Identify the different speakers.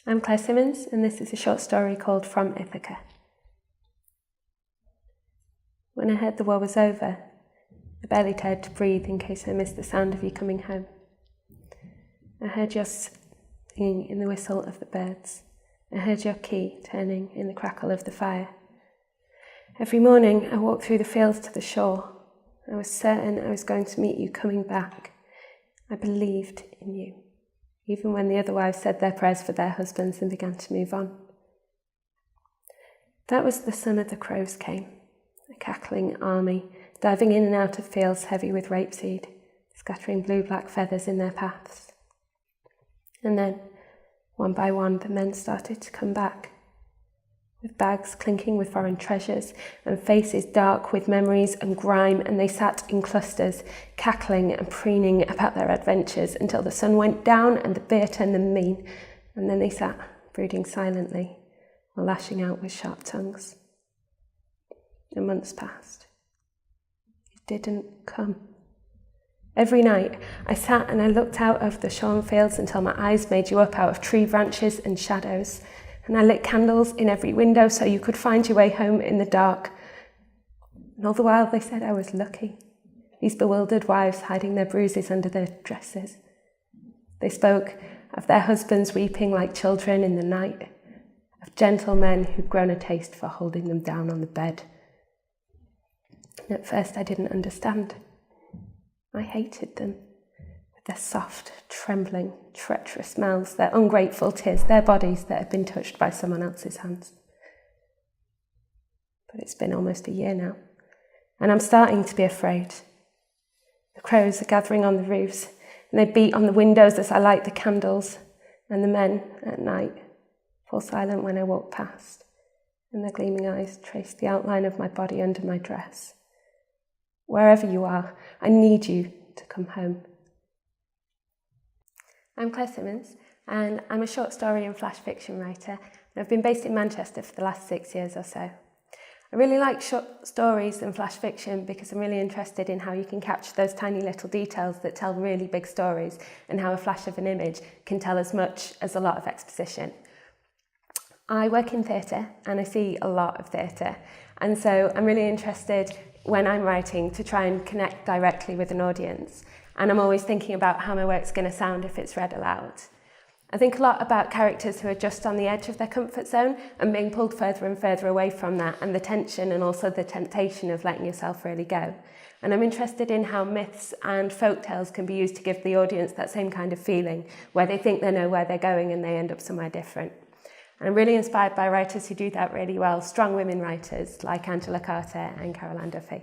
Speaker 1: I'm Claire Symonds, and this is a short story called From Ithaca. When I heard the war was over, I barely dared to breathe in case I missed the sound of you coming home. I heard your singing in the whistle of the birds. I heard your key turning in the crackle of the fire. Every morning I walked through the fields to the shore. I was certain I was going to meet you coming back. I believed in you, even when the other wives said their prayers for their husbands and began to move on. That was the summer the crows came, a cackling army, diving in and out of fields heavy with rapeseed, scattering blue-black feathers in their paths. And then, one by one, the men started to come back, with bags clinking with foreign treasures and faces dark with memories and grime, and they sat in clusters, cackling and preening about their adventures until the sun went down and the beer turned them mean, and then they sat, brooding silently, or lashing out with sharp tongues. The months passed. You didn't come. Every night, I sat and I looked out over the shorn fields until my eyes made you up out of tree branches and shadows, and I lit candles in every window so you could find your way home in the dark. And all the while they said I was lucky, these bewildered wives hiding their bruises under their dresses. They spoke of their husbands weeping like children in the night, of gentle men who'd grown a taste for holding them down on the bed. And at first I didn't understand. I hated them, with their soft, trembling, treacherous mouths, their ungrateful tears, their bodies that had been touched by someone else's hands. But it's been almost a year now, and I'm starting to be afraid. The crows are gathering on the roofs, and they beat on the windows as I light the candles, and the men, at night, fall silent when I walk past, and their gleaming eyes trace the outline of my body under my dress. Wherever you are, I need you to come home. I'm Claire Symonds, and I'm a short story and flash fiction writer, and I've been based in Manchester for the last 6 years or so. I really like short stories and flash fiction because I'm really interested in how you can capture those tiny little details that tell really big stories, and how a flash of an image can tell as much as a lot of exposition. I work in theatre and I see a lot of theatre, and so I'm really interested when I'm writing to try and connect directly with an audience, and I'm always thinking about how my work's going to sound if it's read aloud. I think a lot about characters who are just on the edge of their comfort zone and being pulled further and further away from that, and the tension and also the temptation of letting yourself really go. And I'm interested in how myths and folktales can be used to give the audience that same kind of feeling, where they think they know where they're going and they end up somewhere different. And I'm really inspired by writers who do that really well, strong women writers like Angela Carter and Caroline Duffy.